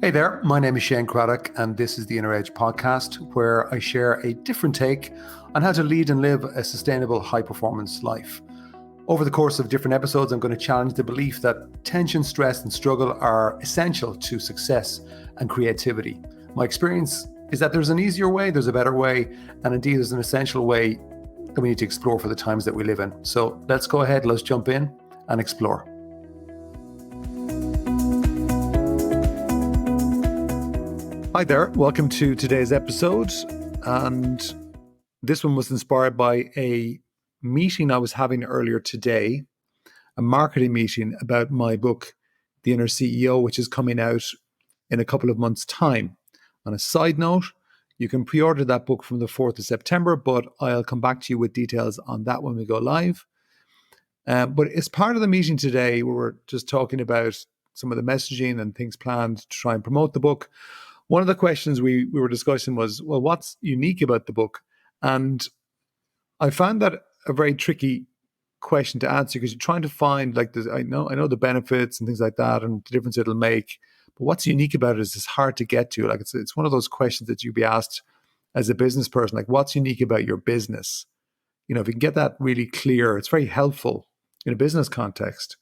Hey there, my name is Shane Craddock, and this is the Inner Edge podcast, where I share a different take on how to lead and live a sustainable, high-performance life. Over the course of different episodes, I'm going to challenge the belief that tension, stress, and struggle are essential to success and creativity. My experience is that there's an easier way, there's a better way, and indeed there's an essential way that we need to explore for the times that we live in. So let's go ahead, let's jump in and explore. Hi there, welcome to today's episode, and this one was inspired by a meeting I was having earlier today, a marketing meeting about my book, The Inner CEO, which is coming out in a couple of months' time. On a side note, you can pre-order that book from the 4th of September, but I'll come back to you with details on that when we go live. But as part of the meeting today, we were just talking about some of the messaging and things planned to try and promote the book. One of the questions we were discussing was, well, what's unique about the book? And I found that a very tricky question to answer because you're trying to find, like, I know the benefits and things like that and the difference it'll make, but what's unique about it is it's hard to get to. Like, it's one of those questions that you'd be asked as a business person, like, what's unique about your business? You know, if you can get that really clear, it's very helpful in a business context,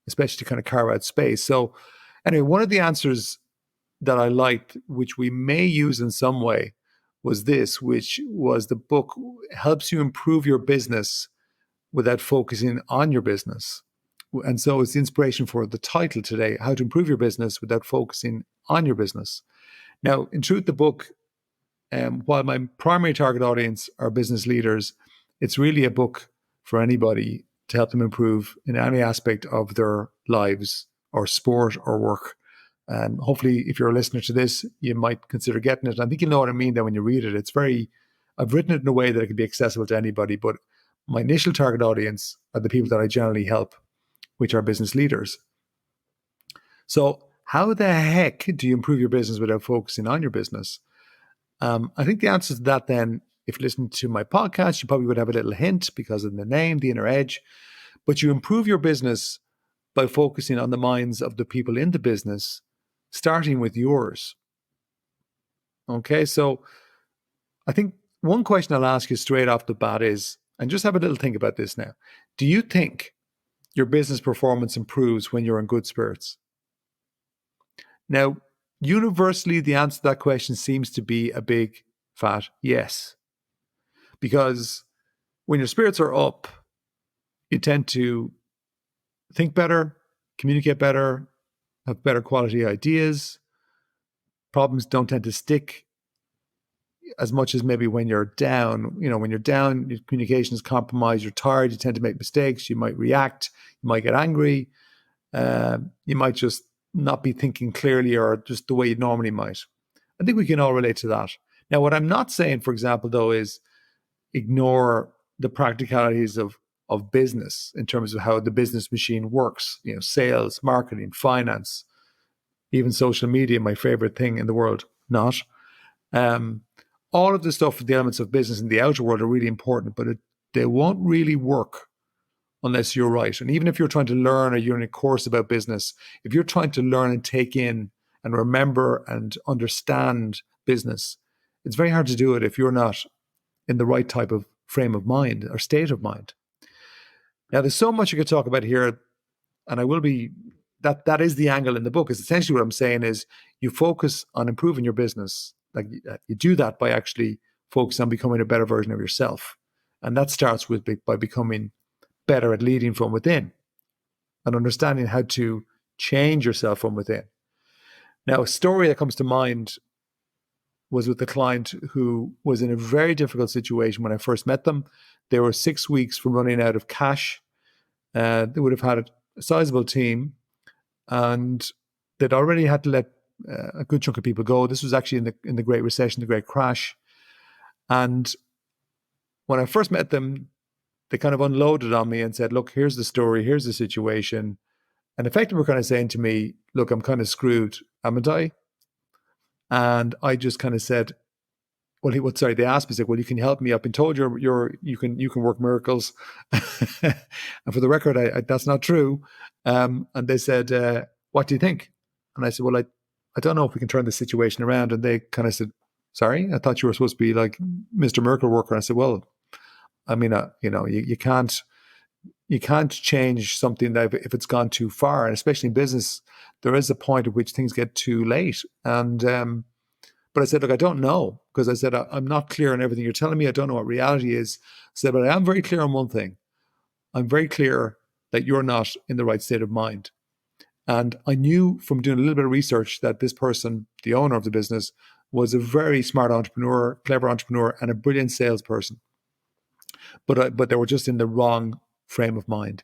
especially to kind of carve out space. So anyway, one of the answers that I liked, which we may use in some way, was this, which was the book helps you improve your business without focusing on your business. And so it's the inspiration for the title today, How to Improve Your Business Without Focusing on Your Business. Now, in truth, the book, while my primary target audience are business leaders, it's really a book for anybody to help them improve in any aspect of their lives or sport or work. And hopefully, if you're a listener to this, you might consider getting it. I think you'll know what I mean then when you read it. I've written it in a way that it can be accessible to anybody, but my initial target audience are the people that I generally help, which are business leaders. So how the heck do you improve your business without focusing on your business? I think the answer to that then, if you listen to my podcast, you probably would have a little hint because of the name, The Inner Edge. But you improve your business by focusing on the minds of the people in the business, starting with yours. Okay, so I think one question I'll ask you straight off the bat is, and just have a little think about this now, do you think your business performance improves when you're in good spirits? Now, universally, the answer to that question seems to be a big fat yes. Because when your spirits are up, you tend to think better, communicate better, have better quality ideas. Problems don't tend to stick as much as maybe when you're down. You know, when you're down, your communication is compromised, you're tired, you tend to make mistakes, you might react, you might get angry, you might just not be thinking clearly or just the way you normally might. I think we can all relate to that. Now, what I'm not saying, for example, though, is ignore the practicalities of business in terms of how the business machine works, you know, sales, marketing, finance, even social media, my favorite thing in the world, not. All of the stuff, the elements of business in the outer world are really important, but they won't really work unless you're right. And even if you're trying to learn or you're in a course about business, if you're trying to learn and take in and remember and understand business, it's very hard to do it if you're not in the right type of frame of mind or state of mind. Now, there's so much you could talk about here, and I will be, that is the angle in the book, is essentially what I'm saying is you focus on improving your business. Like, you do that by actually focusing on becoming a better version of yourself. And that starts by becoming better at leading from within and understanding how to change yourself from within. Now, a story that comes to mind was with a client who was in a very difficult situation when I first met them. They were 6 weeks from running out of cash. They would have had a sizable team, and they'd already had to let a good chunk of people go. This was actually in the Great Recession, the Great Crash. And when I first met them, they kind of unloaded on me and said, look, here's the story, here's the situation. And effectively were kind of saying to me, look, I'm kind of screwed, haven't I? And I just kind of said, they asked me, well, you can help me. I've been told you can work miracles. And for the record, that's not true. And they said, what do you think? And I said, well, I don't know if we can turn the situation around. And they kind of said, sorry, I thought you were supposed to be like Mr. Miracle Worker. I said, well, I mean, you can't change something that if it's gone too far, and especially in business, there is a point at which things get too late. And but I said, look, I don't know, because I said I'm not clear on everything you're telling me. I don't know what reality is. I said, but I am very clear on one thing. I'm very clear that you're not in the right state of mind. And I knew from doing a little bit of research that this person, the owner of the business, was a very smart entrepreneur, clever entrepreneur, and a brilliant salesperson. But they were just in the wrong frame of mind.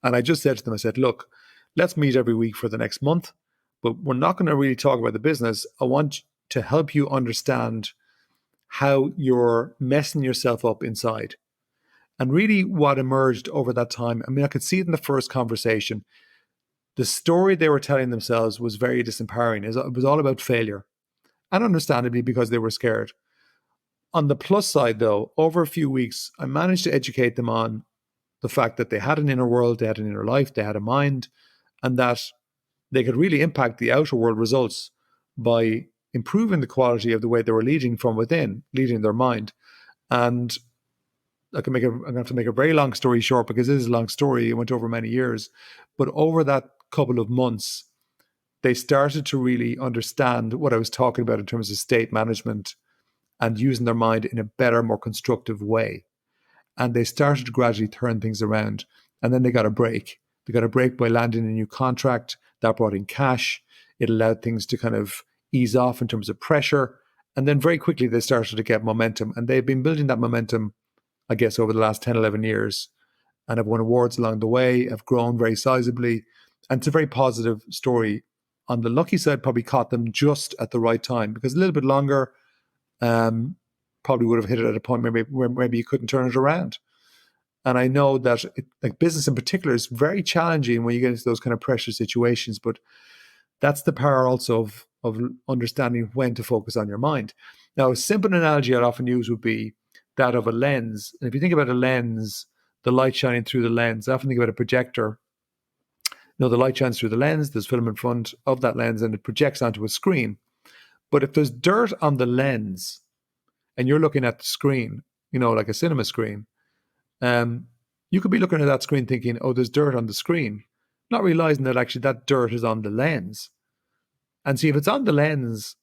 And I just said to them, I said, look, let's meet every week for the next month, but we're not going to really talk about the business. I want to help you understand how you're messing yourself up inside. And really what emerged over that time, I mean, I could see it in the first conversation. The story they were telling themselves was very disempowering. It was all about failure. And understandably, because they were scared. On the plus side, though, over a few weeks, I managed to educate them on the fact that they had an inner world, they had an inner life, they had a mind, and that they could really impact the outer world results by improving the quality of the way they were leading from within, leading their mind. And I'm going to have to make a very long story short, because this is a long story. It went over many years. But over that couple of months, they started to really understand what I was talking about in terms of state management and using their mind in a better, more constructive way. And they started to gradually turn things around. And then they got a break. They got a break by landing a new contract that brought in cash. It allowed things to kind of ease off in terms of pressure. And then very quickly, they started to get momentum. And they've been building that momentum, I guess, over the last 10, 11 years, and have won awards along the way, have grown very sizably. And it's a very positive story. On the lucky side, probably caught them just at the right time, because a little bit longer, probably would have hit it at a point where maybe you couldn't turn it around. And I know that like business in particular is very challenging when you get into those kind of pressure situations, but that's the power also of understanding when to focus on your mind. Now, a simple analogy I'd often use would be that of a lens. And if you think about a lens, the light shining through the lens, I often think about a projector. The light shines through the lens, there's film in front of that lens, and it projects onto a screen. But if there's dirt on the lens and you're looking at the screen, like a cinema screen, you could be looking at that screen thinking, oh, there's dirt on the screen, not realizing that actually that dirt is on the lens. And see, if it's on the lens,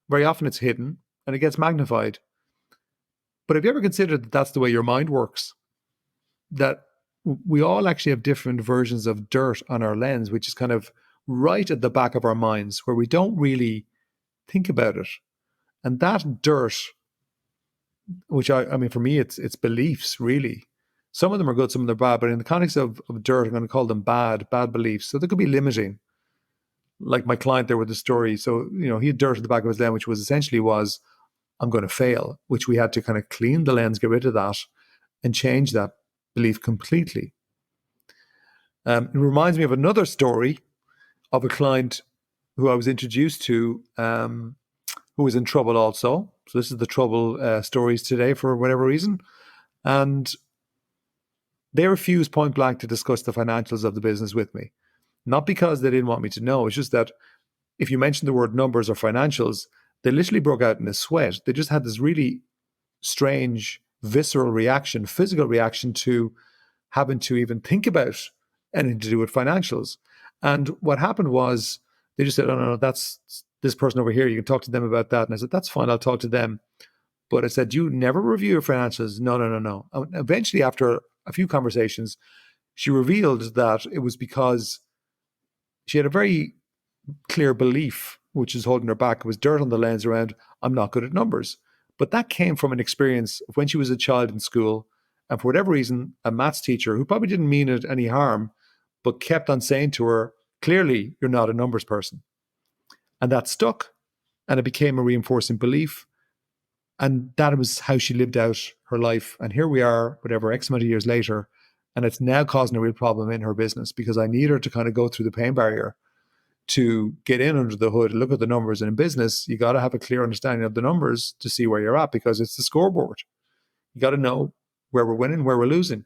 very often it's hidden and it gets magnified. But have you ever considered that that's the way your mind works? That we all actually have different versions of dirt on our lens, which is kind of right at the back of our minds where we don't really think about it. And that dirt, which I mean, for me, it's beliefs, really. Some of them are good, some of them are bad, but in the context of dirt, I'm going to call them bad beliefs. So they could be limiting. Like my client there with the story. So, he had dirt at the back of his lens, which was essentially I'm going to fail, which we had to kind of clean the lens, get rid of that, and change that belief completely. It reminds me of another story of a client who I was introduced to, who was in trouble also. So this is the trouble stories today for whatever reason. And they refused point blank to discuss the financials of the business with me. Not because they didn't want me to know. It's just that if you mention the word numbers or financials, they literally broke out in a sweat. They just had this really strange, visceral reaction, physical reaction to having to even think about anything to do with financials. And what happened was they just said, oh, no, that's this person over here. You can talk to them about that. And I said, that's fine. I'll talk to them. But I said, you never review your financials. No. And eventually, after a few conversations, she revealed that it was because she had a very clear belief, which is holding her back. It was dirt on the lens around, I'm not good at numbers. But that came from an experience of when she was a child in school. And for whatever reason, a maths teacher who probably didn't mean it any harm, but kept on saying to her, clearly, you're not a numbers person. And that stuck. And it became a reinforcing belief. And that was how she lived out her life. And here we are, whatever, X amount of years later. And it's now causing a real problem in her business because I need her to kind of go through the pain barrier to get in under the hood and look at the numbers. And in business, you got to have a clear understanding of the numbers to see where you're at because it's the scoreboard. You got to know where we're winning, where we're losing.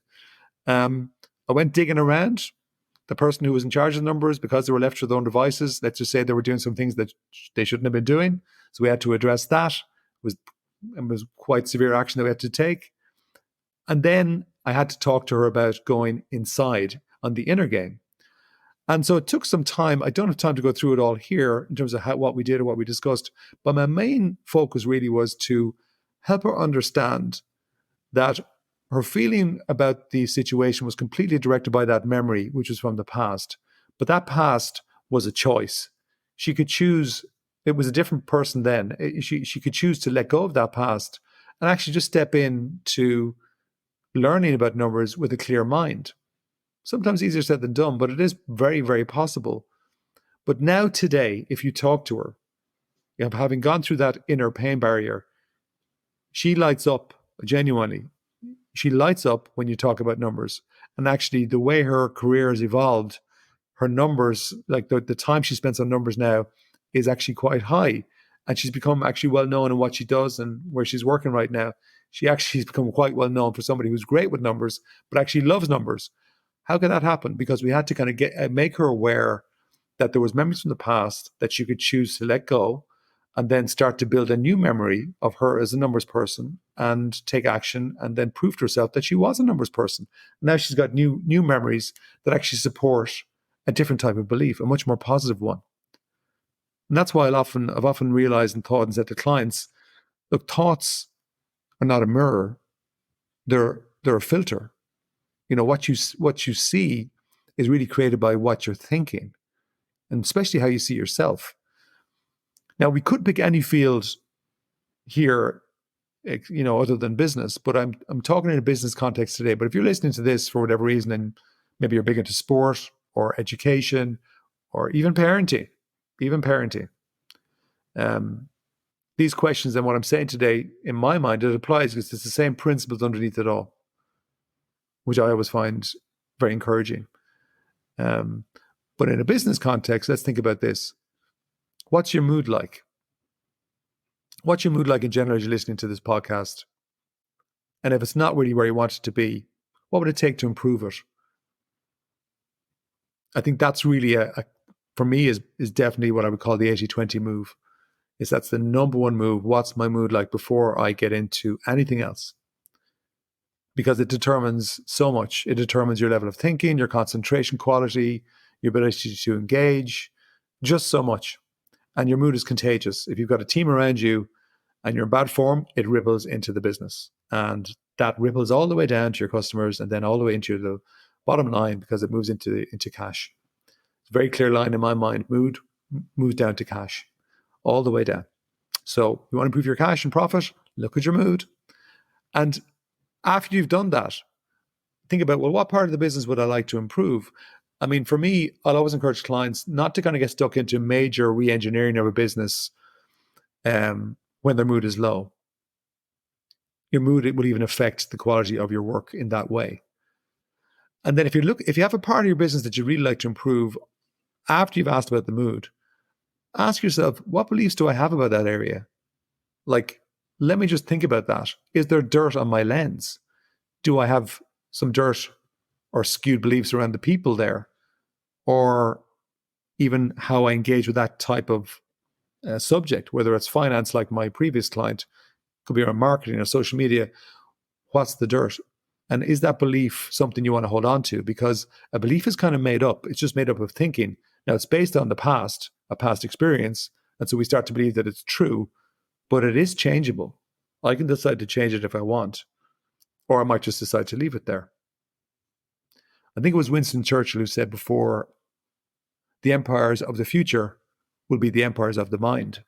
I went digging around the person who was in charge of the numbers, because they were left to their own devices, let's just say they were doing some things that they shouldn't have been doing. So we had to address that. It was quite severe action that we had to take. And then I had to talk to her about going inside on the inner game. And so it took some time. I don't have time to go through it all here in terms of what we did or what we discussed. But my main focus really was to help her understand that her feeling about the situation was completely directed by that memory, which was from the past. But that past was a choice. She could choose. It was a different person then. She could choose to let go of that past and actually just step into learning about numbers with a clear mind. Sometimes easier said than done, but it is very, very possible. But now today, if you talk to her, having gone through that inner pain barrier, she lights up genuinely. She lights up when you talk about numbers. And actually, the way her career has evolved, her numbers, like the time she spends on numbers now, is actually quite high. And she's become actually well known in what she does and where she's working right now. She actually has become quite well known for somebody who's great with numbers, but actually loves numbers. How could that happen? Because we had to kind of make her aware that there was memories from the past that she could choose to let go, and then start to build a new memory of her as a numbers person and take action, and then prove to herself that she was a numbers person. Now she's got new memories that actually support a different type of belief, a much more positive one. And that's why I've often realized and thought and said to clients, look, thoughts are not a mirror. They're a filter. What you see is really created by what you're thinking, and especially how you see yourself. Now, we could pick any field here, other than business, but I'm talking in a business context today. But if you're listening to this for whatever reason, and maybe you're big into sport or education or even parenting, these questions and what I'm saying today, in my mind, it applies because it's the same principles underneath it all, which I always find very encouraging. But in a business context, let's think about this. What's your mood like? What's your mood like in general as you're listening to this podcast? And if it's not really where you want it to be, what would it take to improve it? I think that's really for me is definitely what I would call the 80-20 move. That's the number one move. What's my mood like before I get into anything else? Because it determines so much. It determines your level of thinking, your concentration quality, your ability to engage, just so much. And your mood is contagious. If you've got a team around you and you're in bad form, it ripples into the business. And that ripples all the way down to your customers and then all the way into the bottom line, because it moves into cash. It's a very clear line in my mind. Mood moves down to cash, all the way down. So you want to improve your cash and profit, look at your mood. And after you've done that, think about, well, what part of the business would I like to improve? I mean, for me, I'll always encourage clients not to kind of get stuck into major re-engineering of a business when their mood is low. Your mood, it will even affect the quality of your work in that way. And then if you have a part of your business that you really like to improve, after you've asked about the mood, ask yourself, what beliefs do I have about that area? Like, let me just think about that. Is there dirt on my lens? Do I have some dirt or skewed beliefs around the people there? Or even how I engage with that type of subject, whether it's finance like my previous client, could be around marketing or social media. What's the dirt? And is that belief something you want to hold on to? Because a belief is kind of made up. It's just made up of thinking. Now, it's based on the past, a past experience. And so we start to believe that it's true, but it is changeable. I can decide to change it if I want, or I might just decide to leave it there. I think it was Winston Churchill who said before, the empires of the future will be the empires of the mind.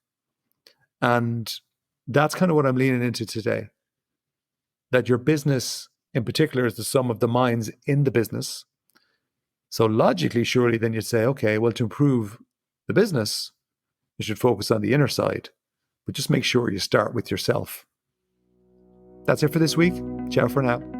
And that's kind of what I'm leaning into today. That your business in particular is the sum of the minds in the business. So logically, surely then you'd say, okay, well, to improve the business, you should focus on the inner side, but just make sure you start with yourself. That's it for this week. Ciao for now.